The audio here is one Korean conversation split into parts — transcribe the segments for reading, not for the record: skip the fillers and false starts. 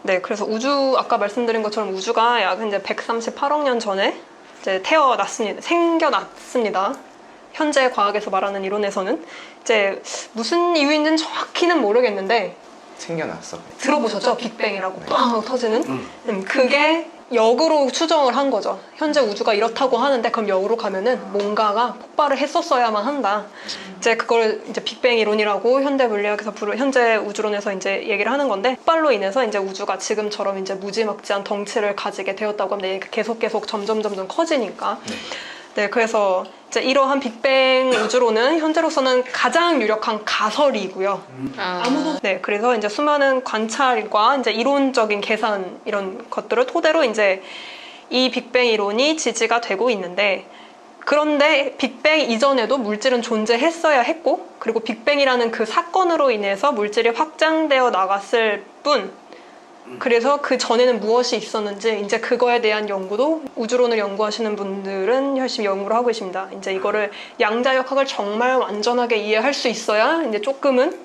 네, 그래서 아까 말씀드린 것처럼 우주가 약 이제 138억 년 전에 이제 생겨났습니다. 현재 과학에서 말하는 이론에서는 이제 무슨 이유인지는 정확히는 모르겠는데 생겨났어. 들어보셨죠? 빅뱅이라고 빵 터지는? 그게 역으로 추정을 한 거죠. 현재 우주가 이렇다고 하는데 그럼 역으로 가면은 뭔가가 폭발을 했었어야만 한다. 이제 그걸 이제 빅뱅 이론이라고 현대 물리학에서 현재 우주론에서 이제 얘기를 하는 건데, 폭발로 인해서 이제 우주가 지금처럼 이제 무지막지한 덩치를 가지게 되었다고 합니다. 계속 점점 커지니까. 네, 그래서 이제 이러한 빅뱅 우주론은 현재로서는 가장 유력한 가설이고요. 네, 그래서 이제 수많은 관찰과 이제 이론적인 계산 이런 것들을 토대로 이제 이 빅뱅 이론이 지지가 되고 있는데, 그런데 빅뱅 이전에도 물질은 존재했어야 했고, 그리고 빅뱅이라는 그 사건으로 인해서 물질이 확장되어 나갔을 뿐, 그래서 그 전에는 무엇이 있었는지 이제 그거에 대한 연구도 우주론을 연구하시는 분들은 열심히 연구를 하고 계십니다. 이제 이거를 양자역학을 정말 완전하게 이해할 수 있어야 이제 조금은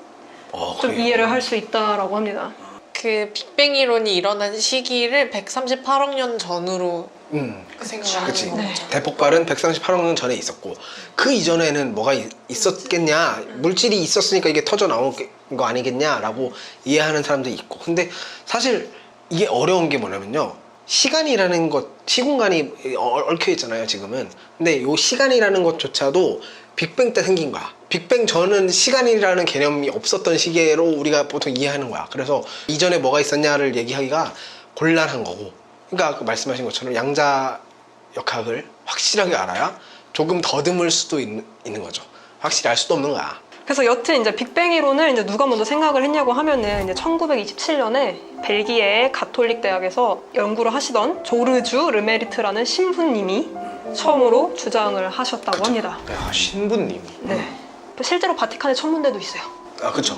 좀 이해를 할 수 있다라고 합니다. 그 빅뱅 이론이 일어난 시기를 138억 년 전으로 생각을 그치. 하는 거죠. 네. 대폭발은 138억 년 전에 있었고, 그 이전에는 뭐가 있었겠냐, 물질이 있었으니까 이게 터져 나온 거 아니겠냐라고 이해하는 사람도 있고. 근데 사실 이게 어려운 게 뭐냐면요, 시간이라는 것, 시공간이 얽혀 있잖아요 지금은. 근데 이 시간이라는 것조차도 빅뱅 때 생긴 거야. 빅뱅 전은 시간이라는 개념이 없었던 시기로 우리가 보통 이해하는 거야. 그래서 이전에 뭐가 있었냐를 얘기하기가 곤란한 거고, 그러니까 아까 말씀하신 것처럼 양자역학을 확실하게 알아야 조금 더듬을 수도 있는 거죠. 확실히 알 수도 없는 거야. 그래서 여튼 이제 빅뱅 이론을 이제 누가 먼저 생각을 했냐고 하면은 이제 1927년에 벨기에의 가톨릭 대학에서 연구를 하시던 조르주 르메리트라는 신부님이 처음으로 주장을 하셨다고 합니다. 야, 신부님이. 네. 실제로 바티칸에 천문대도 있어요. 아, 그쵸.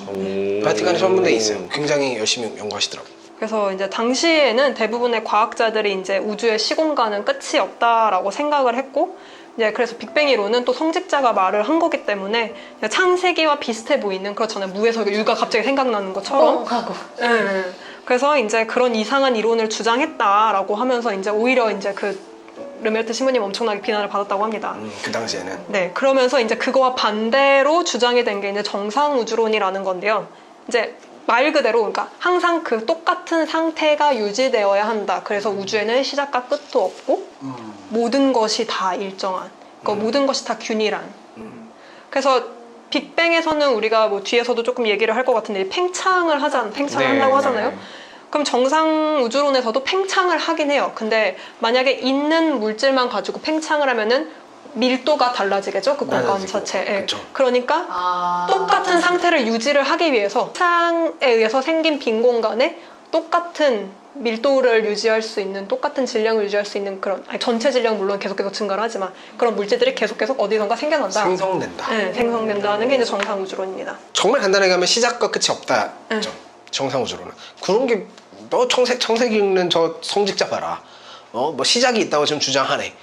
바티칸에 천문대 있어요. 굉장히 열심히 연구하시더라고요. 그래서 이제 당시에는 대부분의 과학자들이 이제 우주의 시공간은 끝이 없다라고 생각을 했고, 이제 그래서 빅뱅 이론은 또 성직자가 말을 한 거기 때문에 창세기와 비슷해 보이는, 그렇잖아요. 무에서 유가 갑자기 생각나는 것처럼. 네. 그래서 이제 그런 이상한 이론을 주장했다라고 하면서 이제 오히려 이제 그 르메르트 신부님 엄청나게 비난을 받았다고 합니다. 그 당시에는. 네, 그러면서 이제 그거와 반대로 주장이 된 게 이제 정상 우주론이라는 건데요. 이제 말 그대로, 그러니까 항상 그 똑같은 상태가 유지되어야 한다. 그래서 우주에는 시작과 끝도 없고 모든 것이 다 일정한, 그러니까 모든 것이 다 균일한. 그래서 빅뱅에서는 우리가 뭐 뒤에서도 조금 얘기를 할 것 같은데 팽창을 한다고 하잖아요. 그럼 정상 우주론에서도 팽창을 하긴 해요. 근데 만약에 있는 물질만 가지고 팽창을 하면은 밀도가 달라지겠죠? 그 공간 자체에. 그러니까 똑같은 상태를 유지를 하기 위해서 팽창에 의해서 생긴 빈 공간에 똑같은 밀도를 유지할 수 있는, 똑같은 질량을 유지할 수 있는 그런, 전체 질량 물론 계속 증가를 하지만 그런 물질들이 계속 어디선가 생겨난다. 생성된다. 네, 생성된다는 게 이제 정상 우주론입니다. 정말 간단하게 하면 시작과 끝이 없다. 정상 우주론은. 그런 게 너 청색 읽는 저 성직자 봐라. 뭐 시작이 있다고 지금 주장하네.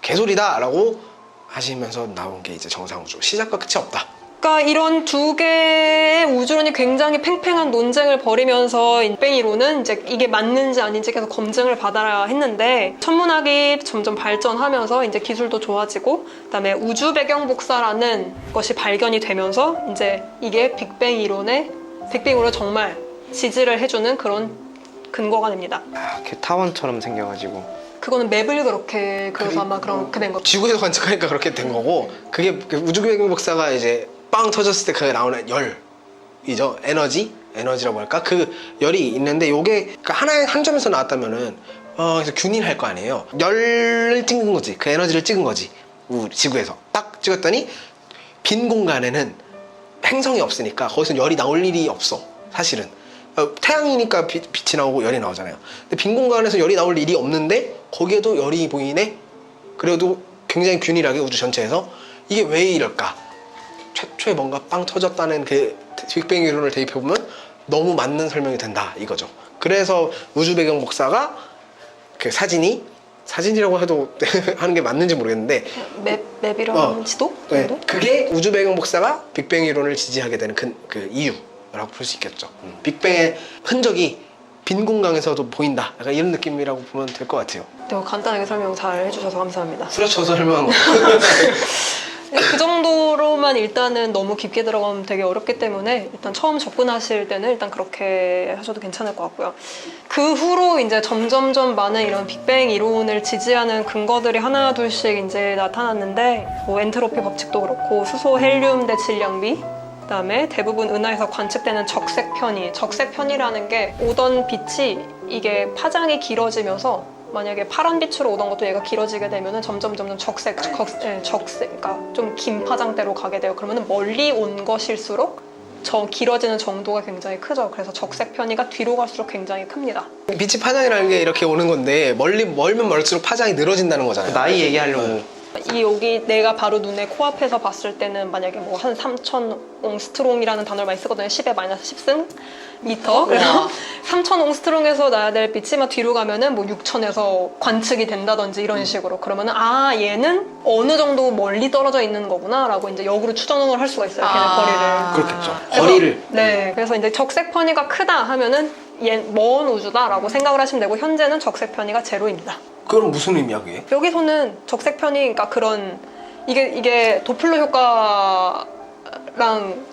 개소리다라고 하시면서 나온 게 이제 정상 우주. 시작과 끝이 없다. 그러니까 이런 두 개의 우주론이 굉장히 팽팽한 논쟁을 벌이면서 빅뱅 이론은 이제 이게 맞는지 아닌지 계속 검증을 받아야 했는데, 천문학이 점점 발전하면서 이제 기술도 좋아지고, 그다음에 우주 배경 복사라는 것이 발견이 되면서 이제 이게 빅뱅 이론을 정말 지지를 해주는 그런 근거가 됩니다. 이렇게 타원처럼 생겨가지고. 그거는 맵을 그렇게 그래서 아마 그렇게 된 거죠. 지구에서 관측하니까 그렇게 된 거고, 그게 우주 배경 복사가 이제 빵 터졌을 때 그게 나오는 열이죠. 에너지라고 할까? 그 열이 있는데, 요게 그러니까 한 점에서 나왔다면은 그래서 균일할 거 아니에요. 열을 찍은 거지. 그 에너지를 찍은 거지. 우리 지구에서 딱 찍었더니 빈 공간에는 행성이 없으니까 거기서 열이 나올 일이 없어. 사실은 태양이니까 빛이 나오고 열이 나오잖아요. 근데 빈 공간에서 열이 나올 일이 없는데 거기에도 열이 보이네? 그래도 굉장히 균일하게 우주 전체에서. 이게 왜 이럴까? 최초에 뭔가 빵 터졌다는 그 빅뱅 이론을 대입해보면 너무 맞는 설명이 된다 이거죠. 그래서 우주 배경 복사가 그 사진이라고 해도 하는 게 맞는지 모르겠는데, 맵이라는 지도? 네, 그게 우주 배경 복사가 빅뱅 이론을 지지하게 되는 그 이유라고 볼 수 있겠죠. 빅뱅의 흔적이 빈 공간에서도 보인다. 약간 이런 느낌이라고 보면 될 것 같아요. 네, 간단하게 설명 잘 해주셔서 감사합니다. 후려쳐서 설명한 거. 그 정도로만 일단은 너무 깊게 들어가면 되게 어렵기 때문에 일단 처음 접근하실 때는 일단 그렇게 하셔도 괜찮을 것 같고요. 그 후로 이제 점점점 많은 이런 빅뱅 이론을 지지하는 근거들이 하나 둘씩 이제 나타났는데 뭐 엔트로피 법칙도 그렇고 수소 헬륨 대 질량비 그다음에 대부분 은하에서 관측되는 적색 편의. 적색 편의라는 게 오던 빛이 이게 파장이 길어지면서 만약에 파란 빛으로 오던 것도 얘가 길어지게 되면은 점점 적색, 그러니까 좀 긴 파장대로 가게 돼요. 그러면은 멀리 온 것일수록 길어지는 정도가 굉장히 크죠. 그래서 적색 편의가 뒤로 갈수록 굉장히 큽니다. 빛이 파장이라는 게 이렇게 오는 건데 멀면 멀수록 파장이 늘어진다는 거잖아요. 나이 얘기하려고 여기 내가 바로 눈에 코앞에서 봤을 때는 만약에 뭐 한 3,000 옹스트롱이라는 단어를 많이 쓰거든요. 10에 마이너스 10승 미터. 그래서 3,000 옹스트롱에서 나야 될 빛이 막 뒤로 가면은 뭐 6,000에서 관측이 된다든지 이런 식으로. 그러면은 얘는 어느 정도 멀리 떨어져 있는 거구나라고 이제 역으로 추정을 할 수가 있어요. 걔네 거리를. 그렇겠죠. 그래서- 거리를. 네. 그래서 이제 적색 편의가 크다 하면은 먼 우주다라고 생각을 하시면 되고 현재는 적색 편의가 제로입니다. 그럼 무슨 의미야 그게? 여기서는 적색 편의, 그러니까 그런 이게 도플러 효과랑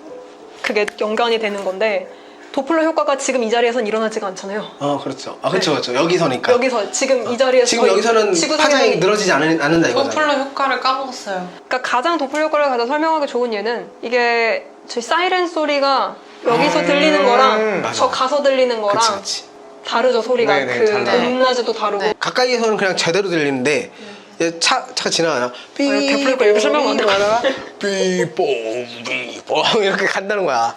그게 연관이 되는 건데 도플러 효과가 지금 이 자리에선 일어나지가 않잖아요. 그렇죠. 그렇죠. 여기서니까. 여기서 지금 이 자리에서 지금 여기서는 파장이 늘어지지 않는다 이거잖아요. 도플러 효과를 까먹었어요. 그러니까 가장 도플러 효과를 가장 설명하기 좋은 예는 이게 저희 사이렌 소리가 여기서 들리는 거랑 맞아. 저 가서 들리는 거랑 그치. 다르죠. 소리가 네네, 그 달라요. 높낮이도 다르고. 네. 가까이에서는 그냥 제대로 들리는데 차가 지나가요. 도플러 효과 이렇게 설명 안 하다가 삐뽕 이렇게 간다는 거야.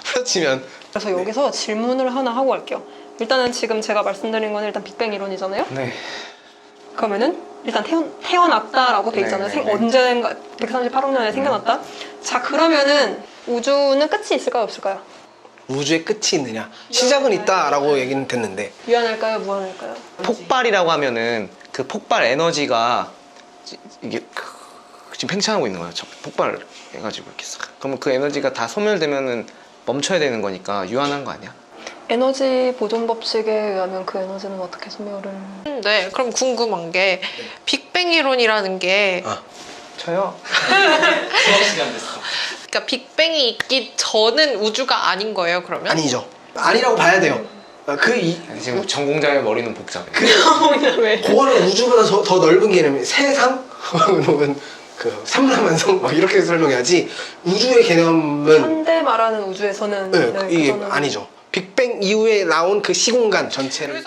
후려치면. 그래서 여기서 질문을 하나 하고 갈게요. 일단은 지금 제가 말씀드린 건 일단 빅뱅 이론이잖아요. 네. 그러면은 일단 태어났다라고 돼 있잖아요. 네, 네, 네. 언젠가 138억 년에 생겨났다. 자, 그러면은 우주는 끝이 있을까요, 없을까요? 우주의 끝이 있느냐? 시작은 있다라고 얘기는 됐는데 유한할까요, 무한할까요? 폭발이라고 하면은 그 폭발 에너지가 이게 지금 팽창하고 있는 거예요. 폭발 해가지고 이렇게 싹. 그러면 그 에너지가 다 소멸되면은 멈춰야 되는 거니까 유한한 거 아니야? 에너지 보존 법칙에 의하면 그 에너지는 어떻게 소멸을? 네, 그럼 궁금한 게 빅뱅 이론이라는 게 저요? 그러니까 빅뱅이 있기 전은 우주가 아닌 거예요, 그러면? 아니죠. 아니라고 봐야 돼요. 지금 전공자의 머리는 복잡해. 왜? 그거는 우주보다 더 넓은 개념이 세상 혹은 그 삼라만성 막 이렇게 설명해야지 우주의 개념은 현대 말하는 우주에서는 이게 그거는 아니죠. 빅뱅 이후에 나온 그 시공간 전체를